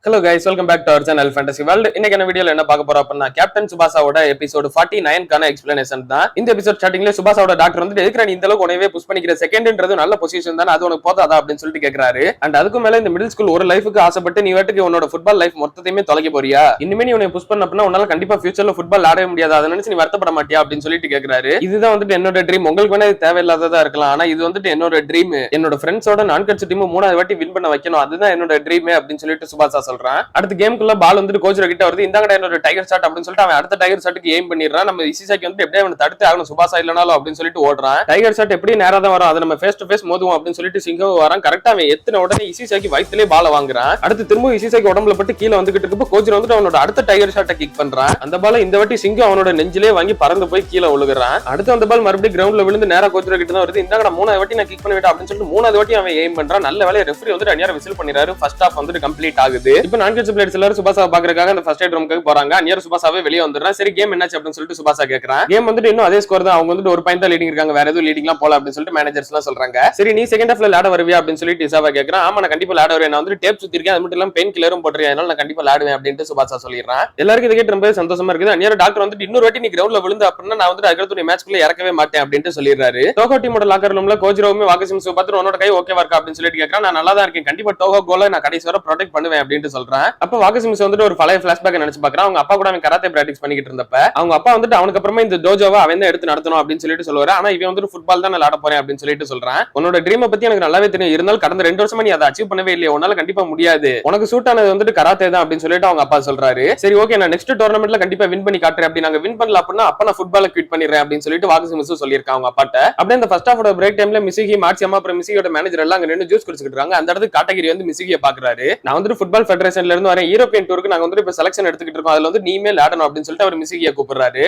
Hello guys, welcome back to our channel Fantasy World. இன்னைக்கு என்ன வீடியோல என்ன பார்க்க போறோம் அப்படினா கேப்டன் சுபாசாவோட எபிசோட் 49 கான எக்ஸ்பிளனேஷன் தான். இந்த எபிசோட் ஸ்டார்டிங்ல சுபாசாவோட டாக்டர் வந்து எதுக்குற நீ இந்த அளவுக்கு உனவே புஷ் பண்ணிக்கிற செகண்ட்ன்றது நல்ல பொசிஷன் தான, அது உனக்கு போதாதா அப்படின்னு சொல்லிட்டு கேக்குறாரு. அண்ட் அதுக்கு மேல இந்த மிடில் ஸ்கூல் ஒரு லைஃப்க்கு ஆசைப்பட்டு நீ வாட்டுக்கு உன்னோட ஃபுட்பால் லைஃப் மொத்தத்தையுமே தொலைக்க போறியா? இனிமே நீ உன்னை புஷ் பண்ண அப்படினா உன்னால கண்டிப்பா ஃபியூச்சர்ல ஃபுட்பால் ஆடவே முடியாது, அதை நினைச்சு நீ வருத்தப்பட மாட்டியா அப்படின்னு சொல்லிட்டு கேக்குறாரு. இதுதான் வந்துட்டு என்னோட ட்ரீம். உங்களுக்கு வேணா இது தேவையில்லாததா இருக்கலாம், ஆனா இது வந்துட்டு என்னோட ட்ரீம். என்னோட ஃப்ரெண்ட்ஸோட நான் கட்சி டீம் 3வது வாட்டி வின் பண்ண வைக்கணும், அதுதான் என்னோட ட்ரீம் அப்படின்னு சொல்லிட்டு சுபாசா சொல்றான். அடுத்து கேமுக்குள்ள பால் வந்து கோச் கிட்ட வருது. இந்தாங்கடா என்னோட டைகர் ஷாட் அப்படின்னு சொல்லிட்டு அவன் அடுத்த டைகர் ஷாட்டுக்கு எய்ம் பண்ணிடுறான். நம்ம இசிசாக்கி வந்து எப்படியே அவனை தடுத்து ஆகணும் சுபாசா இல்லனாலும் அப்படின்னு சொல்லிட்டு ஓடுறான். டைகர் ஷாட் எப்படி நேரா தான் வரும், அதை நம்ம ஃபேஸ் டு ஃபேஸ் மோதுவோம் அப்படின்னு சொல்லிட்டு சிங்கம் வரான். கரெக்டா அவன் எத்தனை உடனே இசிசாக்கி வயிற்றுலேயே பால வாங்குறான். அடுத்து திரும்ப இசிசாக்கி உடம்புல பட்டு கீழே வந்துகிட்டு இருக்கப்போ கோச் வந்துட்டு அவனோட அடுத்த டைகர் ஷாட்டை கிக் பண்றான். அந்த பால இந்த வாட்டி சிங்கம் அவனோட நெஞ்சிலே வாங்கி பறந்து போய் கீழே விழுகிறான். அடுத்து அந்த பால் மறுபடியும் கிரவுண்ட்ல விழுந்து நேரா கோச் கிட்ட தான் வருது. இந்தாங்கடா 3வது வாட்டி நான் கிக் பண்ணி விட்டேன் அப்படின்னு சொல்லிட்டு 3வது வாட்டி அவன் எய்ம் பண்றான். நல்ல வேலை ரெஃப்ரி வந்து அந்நியாரம் விசில் பண்ணிறாரு. ஃபர்ஸ்ட் ஹாஃப் வந்து கம்ப்ளீட் ஆகுது. இப்போ நான் கட்சி பிளேயர்ஸ் எல்லாரும் சுபாசா பாக்குறதுக்காக அந்த ஃபர்ஸ்ட் எய்ட் ரூமுக்கு போறாங்க. அந்நியாரம் சுபாசாவே வெளியே வந்துடுறான். சரி கேம் என்னாச்சு அப்படின்னு சொல்லிட்டு சுபாசா கேக்குறான். கேம் வந்துட்டு இன்னும் அதே ஸ்கோர் தான், அவங்க வந்து ஒரு பாயிண்ட் தான் லீடிங் இருக்காங்க, வேற எதுவும் லீடிங்லாம் போல அப்படின்னு சொல்லிட்டு மேனேஜர்ஸ் எல்லாம் சொல்றாங்க. சரி நீ செகண்ட் ஹாஃப்ல விளையாட வருவியா அப்படின்னு சொல்லிட்டு இசாவா கேக்குறான். ஆமா நான் கண்டிப்பா விளையாட வருவேன், நான் வந்து டேப் சுத்தி இருக்கேன், அது மட்டும் இல்லாம பெயின் கில்லரும் போட்டுறேன், அதனால நான் கண்டிப்பா விளையாடுவேன் அப்படின்னு சுபாசா சொல்லிடுறான். எல்லாருக்கும் இதை கேட்டு ரொம்ப சந்தோஷமா இருக்குது. அந்நியாரம் டாக்டர் வந்துட்டு இன்னொரு வாட்டி நீ கிரவுண்ட்ல விழுந்து அப்படின்னா நான் வந்து அடுத்த மேட்ச்க்குள்ள இறக்கவே மாட்டேன் அப்படின்னு சொல்லிடுறாரு. டோகோ டீமோட லாக்கர் ரூம்ல கோஜிரோவுமே வாகசிம்ஸ் பார்த்து உன்னோட கை ஓகேவா இருக்கா அப்படின்னு சொல்லிட்டு கேக்குறான். நான் நல்லா தான் இருக்கேன், கண்டிப்பா டோகோ கோலை நான் கடைசி வரை ப்ரொடெக்ட் பண்ணுவேன் அப்படின்னு சொல்றேன். அப்ப வாகசிம்ஸ் வந்துட்டு ஒரு பழைய பிளாஷ்பேக் நினைச்சு பாக்குறான். அவங்க அப்பா கூட அவன் கராத்தே பிராக்டிஸ் பண்ணிக்கிட்டு இருந்தப்ப அவங்க அப்பா வந்துட்டு அவனுக்கு அப்புறமா இந்த டோஜோவை அவன் தான் எடுத்து நடத்தணும் அப்படின்னு சொல்லிட்டு சொல்லுவாரு. ஆனா இவன் வந்துட்டு ஃபுட்பால் தான் விளையாட போறேன் அப்படின்னு சொல்லிட்டு சொல்றான். உன்னோட ட்ரீமை பத்தி எனக்கு நல்லாவே தெரியும், இருந்தாலும் கடந்த 2 வருஷமா நீ அதை அச்சீவ் பண்ணவே இல்லையா, உன்னால கண்டிப்பா முடியாது, உனக்கு சூட் ஆனது வந்துட்டு கராத்தே தான் அப்படின்னு சொல்லிட்டு அவங்க அப்பா சொல்றாரு. சரி ஓகே நான் நெக்ஸ்ட் டோர்னமெண்ட்ல கண்டிப்பா வின் பண்ணி காட்டுறேன், அப்படி நாங்க வின் பண்ணல அப்படின்னா அப்ப நான் ஃபுட்பாலை குவிட் பண்ணிடுறேன் அப்படின்னு சொல்லிட்டு வாகசிமிஸ் சொல்லியிருக்காங்க அவங்க அப்பாட்ட. அப்படியே அந்த ஃபர்ஸ்ட் ஹாஃபோட பிரேக் டைம்ல மிசிகி மாட்சியம்மா அப்புறம் மிசிகியோட மேனேஜர் எல்லாம் அங்க நின்று ஜூஸ் குடிச்சிட்டு இருக்காங்க. அந்த இடத்துக்கு காட்டகிரி வந்து மிசிகியை பாக்குறாரு. நான் வந்துட்டு ஃபுட்பால் ஃபெடரேஷன்ல இருந்து வரேன், யூரோப்பியன் டூருக்கு நாங்க வந்து இப்ப செலக்ஷன் எடுத்துக்கிட்டு இருக்கோம், அதுல வந்து நீமே விளையாடணும் அப்படின்னு சொல்லிட்டு அவர் மிசிகியை கூப்பிடுறாரு.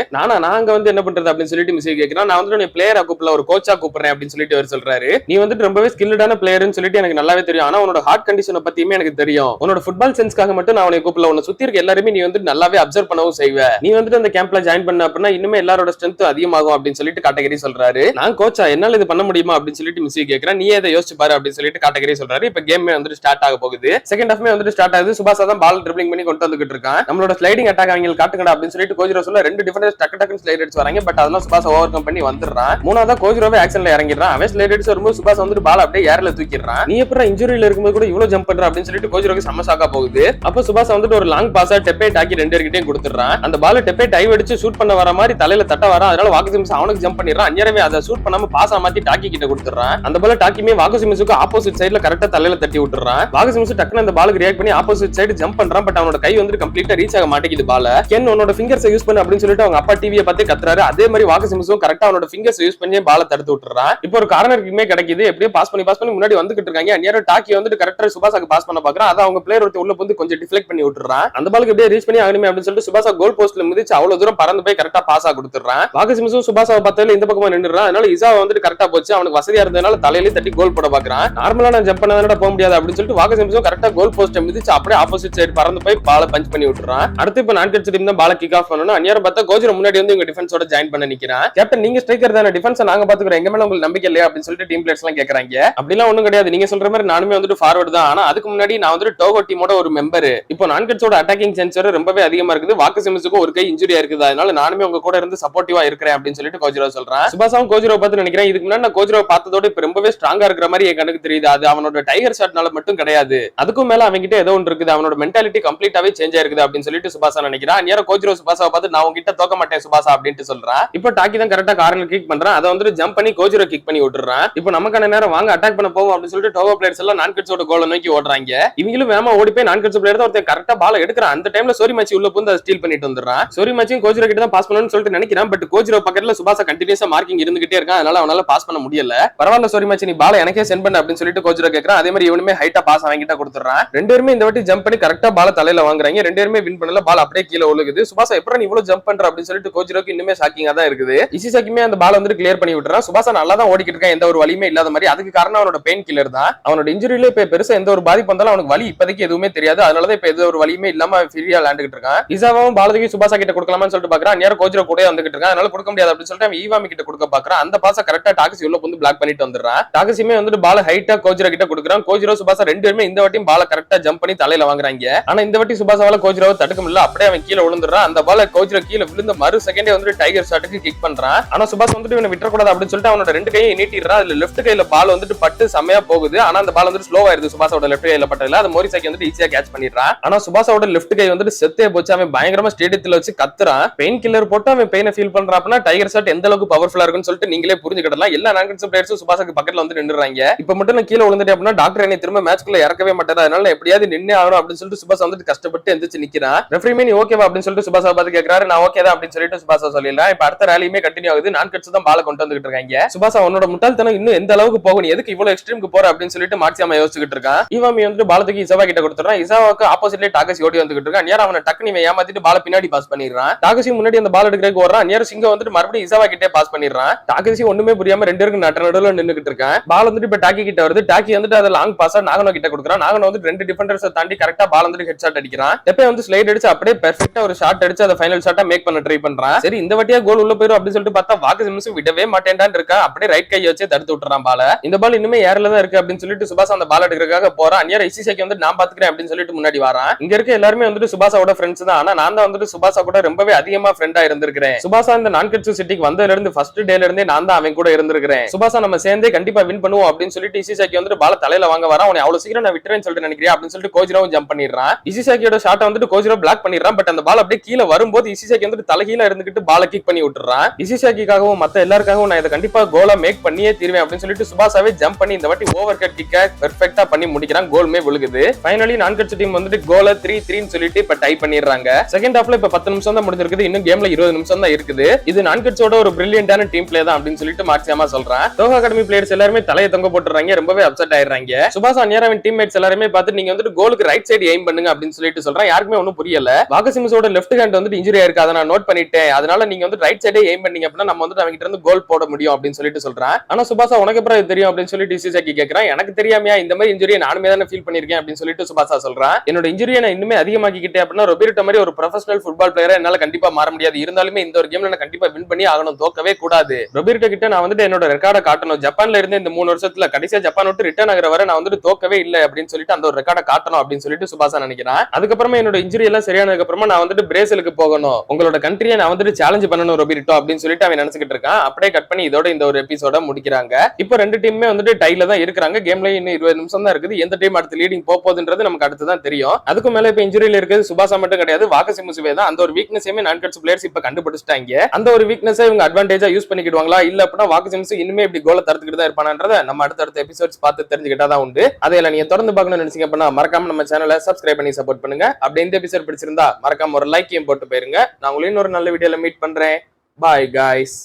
நாங்க வந்து என்ன பண்றது அப்படின்னு சொல்லிட்டு மிசிகி கேக்குறான். நான் வந்து பிளேயரா கூப்பிடல, ஒரு கோச்சா கூப்பிடுறேன் அப்படின்னு சொல்லிட்டு அவர் சொல்றாரு. நீ வந்துட்டு ரொம்பவே ஸ்கில்டான பிளேயர்னு சொல்லிட்டு எனக்கு நல்லாவே தெரியும், ஆனா உன்னோட ஹார்ட் கண்டிஷனை பத்தியுமே எனக்கு தெரியும், உன்னோட ஃபுட்பால் சென்ஸ்க்காக மட்டும் நான் உன்னை கூப்பிடல, உன்னை சுத்தி இருக்க எல்லாருமே நீ வந்து நல்லாவே அப்சர்வ் பண்ணவும் செய்வ, நீ வந்துட்டு அந்த கேம்ப்ல ஜாயின் பண்ண அப்படின்னா இன்னுமே எல்லாரோட ஸ்ட்ரென்த் அதிகமாகும் அப்படின்னு சொல்லிட்டு காட்டகிரி சொல்றாரு. நான் கோச்சா என்னால இது பண்ண முடியுமா அப்படின்னு சொல்லிட்டு மிசிகி கேக்குறேன். நீ அதை யோசிச்சு பாரு அப்படின்னு சொல்லிட்டு காட்டகிரி சொல்றாரு. இப்ப கேம் வந்துட்டு ஸ்டார்ட் ஆக போகுது. செகண்ட் ஹாஃப்மே வந்துட்டு ஸ்டார்ட் ஆகுது. சுபாசா தான் பால் ட்ரிப்ளிங் பண்ணி கொண்டு வந்துகிட்டு இருக்கான். நம்மளோட ஸ்லைடிங் அட்டாக் அவங்க காட்டுங்கடா அப்படின்னு சொல்லிட்டு கோஜிரோ சொல்ல 2 டிஃபரன்ஸ் டக்கு ஸ்லைட் அடிச்சு வராங்க. பட் அதெல்லாம் சுபாசா ஓவர் கம் பண்ணி வந்துடுறான். 3வதா கோஜிரோவே ஆக்ஷன்ல இறங்கிடுறான். அவன் ஸ்லைட் அடிச்சு வரும்போது சுபாசா வந்து பால் அப்படியே ஏர்ல தூக்கிடுறான். நீ எப்பறம் இன்ஜுரியில இருக்கும்போது கூட இவ்வளவு ஜம்ப் பண்ற அப்படின்னு சொல்லிட்டு கோஜிரோக்கு செம்ம ஷாக்கா போகுது. அப்ப சுபாசா வந்துட்டு ஒரு லாங் பாஸா டெப்பே டாக்கி 2 பேர்கிட்டயும் கொடுத்துறான். அந்த பால் டெப்பே டைவ் அடிச்சு ஷூட் பண்ண வர மாதிரி தலையில தட்ட வர, அதனால வாகசிமிஸ் அவனுக்கு ஜம்ப் பண்ணிடுறான். அந்நியரவே அதை ஷூட் பண்ணாம பாஸா மாத்தி டாக்கி கிட்ட கொடுத்துறான். அந்த பால் டாக்கிமே வாகசிமிஸுக்கு ஆப்போசிட் சைடுல கரெக்டா தலையில தட்டி விட்டுறான். வாகசிமிஸ் டக்குனு அந்த பாலுக்கு ரியாக்ட் பண்ணி ஆப்போசிட் சைடு ஜம்ப் பண்றான். பட் அவனோட கை வந்து கம்ப்ளீட்டா ரீச் ஆக மாட்டேங்குது பால. கேன் உன்னோட ஃபிங்கர்ஸ் யூஸ் பண்ணு அப்படின்னு சொல்லிட்டு அவங்க அப்பா டிவியை பார்த்து கத்துறாரு. அதே மாதிரி வாகசிமிஸும் கரெக்டா அவனோட ஃபிங்கர்ஸ் யூஸ் பண்ணி பால தடுத்து விட்டுறான். இப்போ ஒரு கார்னர் கிக்குமே கிடைக்குது. எப்படியே பாஸ் பண்ணி முன்னாடி வந்துகிட்டு இருக்காங்க. அந்நியரம் டாக்கி வந்துட்டு கரெக்டா சுபாசாக்கு பாஸ் பண்ண பாக்குறான். அதை அவங்க பிளேயர் ஒருத்தர் உள்ள வந்து கொஞ்சம் டிஃப்ளெக்ட் பண்ணி விட்டுறான். அந்த பாலுக்கு எப்படியே ரீச் பண்ணி ஆகணுமே அப்படின்னு சொல்லிட்டு சுபாசா கோல் போஸ்ட்ல மிதிச்சு அவ்வளவு தூரம் பறந்து போய் கரெக்டா பாஸா கொடுத்துறான். வாகசிமிஸும் சுபாசாவை பார்த்தால இந்த பக்கமா நின்றுறான். அதனால இசாவை வந்துட்டு கரெக்டா போச்சு. அவனுக்கு வசதியா இருந்ததுனால தலையில தட்டி கோல் போட பாக்குறான். நார்மலா நான் ஜம்ப் பண்ணதானடா போக முடியாது அப்படின்னு சொல்லிட்டு வாகசிமிஸும் கரெக்டா கோல் போஸ்ட் மிதிச்சு அப்படியே ஆப்போசிட் சைடு பறந்து போய் பால பஞ்ச் பண்ணி விட்டுறான். அடுத்து இப்ப நான் கட்சி டீம் தான் பால கிக் ஆஃப் பண்ணனும். அந்நியரம் பார்த்தா கோஜிரோ முன்னாடி வந்து இவங்க டிஃபென்ஸோட ஜாயின் பண்ண நிக்கிறான். கேப்டன் நீங்க ஸ்ட்ரைக்கர் தான, டிஃபென்ஸ் நாங்க பாத்துக்கிறோம், எங்க மேல உங்களுக்கு நம்பிக்கை இல்லையா அப்படின்னு சொல்லிட்டு டீம் பிளேயர்ஸ் எல்லாம் கேக்குறாங்க. அப்படிலாம் ஒண்ணும் கிடையாது, நீங்க சொல்ற மாதிரி நானுமே வந்துட்டு ஃபார்வர்ட் தான், ஆனா அதுக்கு முன்னாடி நான் வந்துட்டு டோகோ டீமோட ஒரு மெம்பர். இப்போ நான்கட்ஸோட அட்டாக்கிங் சென்சர் ரொம்பவே அதிகமா இருக்குது, வாகசிமிஸுக்கு ஒரு கை இன்ஜுரியா இருக்குது, அதனால நானுமே உங்க கூட இருந்து சப்போர்ட்டிவா இருக்கிறேன் அப்படின்னு சொல்லிட்டு கோஜிரோ சொல்றான். சுபாசாவும் கோஜிரோ பார்த்து நினைக்கிறேன், இதுக்கு முன்னாடி நான் கோஜிரோ பார்த்ததோட இப்ப ரொம்பவே ஸ்ட்ராங்கா இருக்கிற மாதிரி என் கண்ணுக்கு தெரியுது. அது அவனோட டைகர் ஷாட்னால மட்டும் கிடையாது, அதுக்கும் மேல அவங்கிட்ட ஏதோ ஒன்று இருக்குது, அவனோட மென்டாலிட்டி கம்ப்ளீட்டாவே சேஞ்ச் ஆயிருக்குது அப்படின்னு சொல்லிட்டு சுபாசா நினைக்கிறான். நேரா கோஜிரோ சுபாசாவை பார்த்து நான் உங்ககிட்ட தோக்க மாட்டேன் சுபாசா அப்படின்னு சொல்றான். இப்போ டாக்கி தான் கரெக்டா கார்னர் கிக் பண்றான். அதை வந்து ஜம்ப் பண்ணி கோஜிரோ கிக் பண்ணி விட்டுறான். இப்போ நமக்கான நேரம் வாங்க அட்டாக் பண்ண போவோம் அப்படின்னு சொல்லிட்டு டோகோ பிளேயர்ஸ் எல்லாம் நான்கட்ஸோட கோலை நோக்கி ஓடுறாங்க. இவங்களும் வேமா ஓடி போய் நான்கட்ஸ் பிளேயர் தான் ஒருத்தன் கரெக்டா பால் எடுக்கிறான். அந்த டைம்ல சோரி மச்சி உள்ள புந்து அதை ஸ்டீல் பண்ணிட்டு வந்துடுறான். சோரி மச்சியும் கோஜிரோ கிட்ட தான் பாஸ் பண்ணணும்னு சொல்லிட்டு நினைக்கிறான். பட் கோஜிரோ பக்கத்துல சுபாசா கண்டினியூஸா மார்க்கிங் இருந்துகிட்டே இருக்கான். அதனால அவனால பாஸ் பண்ண முடியல. பரவாயில்ல சோரி மச்சி நீ பால் எனக்கே சென்ட் பண்ண அப்படின்னு சொல்லிட்டு கோஜிரோ கேட்கறான். அதே மாதிரி இவனுமே ஹைட்டா பாஸ் அவங்கிட்ட கொடுத்துறான். 2 பேருமே இந்த வாட்டி ஜம்ப் பண்ணி கரெக்டா பால் தலையில வாங்குறாங்க. 2 பேருமே வின் பண்ணல, பால் அப்படியே கீழே விழுகுது. சுபாசா எப்படி நீ இவ்வளவு ஜம்ப் பண்ற அப்படின்னு சொல்லிட்டு கோஜிரோக்கு இன்னுமே ஷாக்கிங்கா தான் இருக்குது. இசிசாக்கிமே அந்த பால் வந்து கிளியர் பண்ணி விட்டுறான். சுபாசா நல்லா தான் ஓடிக்கிட்டு இருக்கான், எந்த ஒரு வலியுமே இல்லாத மாதிரி. அதுக்கு காரணம் அவனோட பெயின் கில்லர் தான். அவனோட இன்ஜுரியில இப்ப பெருசா எந்த ஒரு பாதிப்பு வந்தாலும் அவனுக்கு வலி இப்போதைக்கு எதுவுமே தெரியாது. அதனாலதான் இப்ப எந்த ஒரு வலியுமே இல்லாம ஃப்ரீயா விளையாண்டுட்டு இருக்கான். இசாவும் பாலதுக்கு சுபாசா கிட்ட கொடுக்கலாம்னு சொல்லிட்டு பாக்குறான். நேரம் கோஜிரோ கூட வந்துகிட்டு இருக்கான். அதனால கொடுக்க முடியாது அப்படின்னு சொல்லிட்டு அவன் ஈவாமி கிட்ட கொடுக்க பாக்குறான். அந்த பாச கரெக்டா டாக்ஸி உள்ள வந்து பிளாக் பண்ணிட்டு வந்துடுறான். டாக்ஸியுமே வந்துட்டு பால ஹைட்டா கோஜிரோ கிட்ட கொடுக்குறான். கோஜிரோ சுபாசா 2 பேருமே இந்த வாட்டியும் பால கரெக்டா ஜம்ப் பண்ணி தலையில வாங்குறாங்க. ஆனா இந்த வாட்டி சுபாசாவால கோஜ்ராவை தடுக்க முடியல. அப்படியே அவன் கீழே விழுந்துறான். அந்த பால கோஜ்ரா கீழே விழுந்த மறு செகண்டே வந்துட்டு டைகர் ஷாட்டுக்கு கிக் பண்றான். ஆனா சுபாஷ் வந்துட்டு இவனை விட்டுறக்கூடாது அப்படின்னு சொல்லிட்டு அவனோட ரெண்டு கையை நீட்டிடுறான். அதுல லெஃப்ட் கையில பால் வந்துட்டு பட்டு செமையா போகுது. ஆனா அந்த பால் வந்துட்டு ஸ்லோவா ஆயிருது. சுபாஷோட லெஃப்ட் கையில பட்டதுல அது மோரிசாக்கி வந்துட்டு ஈஸியா கேட்ச் பண்ணிடுறான். ஆனா சுபாஷோட லெஃப்ட் கை வந்துட்டு செத்தே போச்சு. அவன் பயங்கரமா ஸ்டேடியத்துல வச்சு கத்துறான். பெயின் கில்லர் போட்டு அவன் பெயினை ஃபீல் பண்றான். அப்படின்னா டைகர் ஷாட் எந்த அளவுக்கு பவர்ஃபுல்லா இருக்குன்னு சொல்லிட்டு நீங்களே புரிஞ்சுக்கிடலாம். எல்லா நான்கன்ஸ் பிளேயர்ஸும் சுபாஷுக்கு பக்கத்துல வந்து நின்னுறாங்க. இப்ப மட்டும் நான் கீழே விழுந்துட்டேன் அப்படின்னா டாக்டர் என்னை திரும்ப மேட்ச்க்குள்ள இறக்கவே மாட்டாரு. அதனால எப்படியாவது நின்னே ஆகணும் அப்படின்னு சொல்லிட்டு சுபாஷ் வந்துட்டு கஷ்டப்பட்டு எந்திரிச்சு நிக்கிறான். ரெஃப்ரி நீ ஓகேவா அப்படின்னு சொல்லிட்டு சுபாஷா பார்த்து கேட்கிறாரு. நான் ஓகே தான் அப்படின்னு சொல்லிட்டு சுபாஷா சொல்லிடலாம். இப்ப அடுத்த ரேலியுமே கண்டினியூ ஆகுது. நான்கட்ஸ் தான் பால கொண்டு வந்துட்டு இருக்காங்க. சுபாஷா உன்னோட முட்டாள்தனம் இன்னும் எந்த அளவுக்கு போகும், நீ எதுக்கு இவ்வளவு எக்ஸ்ட்ரீமுக்கு போற அப்படின்னு சொல்லிட்டு மார்க்சியாமா யோசிச்சுட்டு இருக்கான். இவாமி வந்து பாலத்துக்கு இசாவா கிட்ட கொடுத்துறான். இசாவாக்கு ஆப்போசிட்ல டாகசி ஓடி வந்துட்டு இருக்கான். நேரா அவனை டக்குனு ஏமாத்திட்டு பால பின்னாடி பாஸ் பண்ணிடுறான். டாகசி முன்னாடி அந்த பால் எடுக்கிறதுக்கு ஓடுறான். நேரா சிங்க வந்துட்டு மறுபடியும் இசாவா கிட்டே பாஸ் பண்ணிடுறான். டாகசி ஒண்ணுமே புரியாம ரெண்டு பேருக்கு நடுவுல நின்னுகிட்டு இருக்கான். பால் வந்துட்டு இப்ப டாக்கி கிட்ட வருது. டாக்கி வந்துட்டு அதை லாங் பாஸா நாகனோ கிட்ட கொடுக்குறான். நாகனோ வந்து ரெண்டு டிஃபெண்டர்ஸ் தாண்டி கரெக்டா பால் வந்துட்டு ஹெட் ஷாட் அடிக்கிறான். எப்ப வந்து ஸ்லைட் அடிச்சு அப்படியே பெர்ஃபெக்ட்டா ஒரு ஷாட் அடிச்சு அதை ஃபைனல் ஷாட்டா மேக் பண்ண ட்ரை பண்றான். சரி இந்த வாட்டியா கோல் உள்ள போயிரும் அப்படின்னு சொல்லிட்டு பார்த்தா வாக்கு சிம்ஸ் விடவே மாட்டேன்டான்னு இருக்கா. அப்படியே ரைட் கையை வச்சு தடுத்து விட்டுறான் பால. இந்த பால் இன்னுமே ஏர்ல தான் இருக்கு அப்படின்னு சொல்லிட்டு சுபாஷ் அந்த பால் எடுக்கிறதுக்காக போறான். அந்நியர் இசிசாக்கி வந்து நான் பாத்துக்கிறேன் அப்படின்னு சொல்லிட்டு முன்னாடி வரான். இங்க இருக்க எல்லாருமே வந்துட்டு சுபாஷாவோட ஃப்ரெண்ட்ஸ் தான். ஆனா நான் தான் வந்துட்டு சுபாஷா கூட ரொம்பவே அதிகமா ஃப்ரெண்டா இருந்திருக்கிறேன். சுபாஷா இந்த நான்கட்சு சிட்டிக்கு வந்ததுல இருந்து ஃபர்ஸ்ட் டேல இருந்தே நான் தான் அவன் கூட இருந்திருக்கிறேன். சுபாஷா நம்ம சேர்ந்தே கண்டிப்பா வின் பண்ணுவோம் அப்படின்னு சொல்லிட்டு இசிசாக்கி வந்துட்டு பால தலையில வாங்க வரான். அவனை அவ்வளவு சீக்கிரம் நான் விட்டுறேன்னு சொல்லிட்டு நினைக்கிறேன் அப்படின்னு சொல்லிட்டு கோஜ்ராவும் ஜம்ப் பண்ணிடுறான். இசிசாக்கியோட ஷாட்டை வந்துட்டு கோஜ்ரா பிளாக் பண்ணிடுறான். பட் அந்த பால் அப்படியே கீழே வரும்போது இசிசாக்கி வந்துட்டு தலைகீழ இருந்துகிட்டு பால கிக் பண்ணி விட்டுறான். இசிசாக்கிக்காகவும் மத்த எல்லாருக்காகவும் நான் இதை கண்டிப்பா கோலா மேக் பண்ணியே தீர்வேன் அப்படின்னு சொல்லிட்டு சுபாஷாவே ஜம்ப் பண்ணி இந்த வாட்டி ஓவர் கட் கிக்க பெர்ஃபெக்ட்டா பண்ணி முடிக்கிறான். கோல்மே விழுகுது. ஃபைனலி நான்கட்சு டீம் வந்துட்டு கோல 3-3 சொல்லிட்டு இப்ப டை பண்ணிடுறாங்க. செகண்ட் ஹாஃப்ல இப்ப 10 நிமிஷம் தான் முடிஞ்சிருக்குது. இன்னும் கேம்ல 20 நிமிஷம் தான் இருக்குது. இது நான்கட்சோட ஒரு பிரில்லியன்டான டீம் பிளே தான் அப்படின்னு சொல்லிட்டு மார்க்சியாமா சொல்றான். டோஹா அகாடமி பிளேயர்ஸ் எல்லாரும் தலையை தொங்க போட்டுறாங்க. ரொம்பவே அப்செட் ஆயிடுறாங்க. சுபாஷ் அந்நியராவின் டீம்மேட்ஸ் எல்லாருமே பார்த்து நீங்க வந்துட்டு கோலுக்கு ரைட் சைடு எய்ம் பண்ணுங்க அப்படின்னு சொல்லிட்டு சொல்றான். யாருக்குமே ஒன்னும் புரியல. வாகசிம்ஸோட லெஃப்ட் ஹேண்ட் வந்துட்டு இன்ஜுரி ஆயிருக்கு. அதை நான் நோட் பண்ணிட்டேன். அதனால நீங்க வந்து ரைட் சைடே எய்ம் பண்ணீங்க அப்படின்னா நம்ம வந்துட்டு அவங்க கிட்ட இருந்து கோல் போட முடியும் அப்படின்னு சொல்லிட்டு சொல்றான். ஆனா சுபாஷா உனக்கு அப்புறம் தெரியும் அப்படின்னு சொல்லிட்டு இசிசாக்கி கேட்கறான். எனக்கு தெரியாமையா இந்த மாதிரி இன்ஜுரியை நானுமே தானே ஃபீல் பண்ணிருக்கேன் அப்படின்னு சொல்லிட்டு சுபாஷா சொல்றான். என்னோட இன்ஜுரியை நான் இன்னுமே அதிகமாக்கிட்டேன் அப்படின்னா ரொபேர்ட்டோ மாதிரி ஒரு ப்ரொஃபஷனல் ஃபுட்பால் பிளேயரா என்னால கண்டிப்பா மாற முடியாது. இருந்தாலுமே இந்த ஒரு கேம்ல நான் கண்டிப்பா வின் பண்ணி ஆகணும். தோக்கவே கூடாது. ரொபேர்ட்டோ கிட்ட நான் வந்துட்டு என்னோட ரெக்கார்டை காட்டணும். ஜப்பான்ல இருந்து இந்த 3 வருஷத்துல கடைசியா ஜப்பான் விட்டு ரிட்டர்ன் ஆகிற வரை நான் வந்துட்டு தோக்கவே இல்லை அப்படின்னு சொல்லிட்டு அந்த ஒரு ரெக்கார்டை காட்டணும் அப்படின்னு சொல்லிட்டு சுபாஷா நினைக்கிறான். அதுக்கப்புறமா என்னோட இன்ஜுரி எல்லாம் சரியானதுக்கு அப்புறமா நான் வந்துட்டு பிரேசிலுக்கு போகணும். உங்களோட கண்ட்ரியை நான் வந்துட்டு சேலஞ்ச் பண்ணணும் ரொபேர்ட்டோ அப்படின்னு சொல்லிட்டு அவன் நினைச்சுக்கிட்டு இருக்கான். அப்படியே கட் பண்ணி இதோட இந்த ஒரு எபிசோட முடிக்கிறாங்க. இப்போ ரெண்டு டீமுமே வந்துட்டு டைல தான் இருக்காங்க. கேம்ல இன்னும் 20 நிமிஷம் தான் இருக்குது. எந்த டீம் அடுத்து லீடிங் போகுதுன்றது நமக்கு அடுத்து தான் தெரியும். அதுக்கு மேல இப்ப இன்ஜுரியில இருக்குது சுபாஷா மட்டும் கிடையாது, வாகசிமுசுவே தான். அந்த ஒரு வீக்னஸையுமே நான்கட்சு பிளேயர்ஸ் இப்ப கண்டுபிடிச்சிட்டாங்க. அந்த ஒரு வீக்னஸை இவங்க அட்வான்டேஜா யூஸ் பண்ணிக்கிடுவாங்களா இல்ல அப்படின்னா வாகசிமுசு இனிமே இப்படி கோலை தடுத்துக்கிட்டு தான் இருப்பானன்றதை நம்ம அடுத்த எபிசோட்ஸ் பார்த்து தெரிஞ்சுக்கிட்டா தான் உண்டு. அதையெல்லாம் நீங்க தொடர்ந்து பார்க்கணும்னு நினைச்சீங்க அப்படின்னா மறக்காம நம்ம சேனலை சப்ஸ்கிரைப் பண்ணி சப்போர்ட் பண்ணுங்க. அப்படி இந்த எபிசோட் பிடிச்சிருந்தா மறக்காம ஒரு லைக்கையும் போட்டு போயிருங்க. நான் உங்களை இன்னொரு நல்ல வீடியோல மீட் பண்றேன். Bye guys.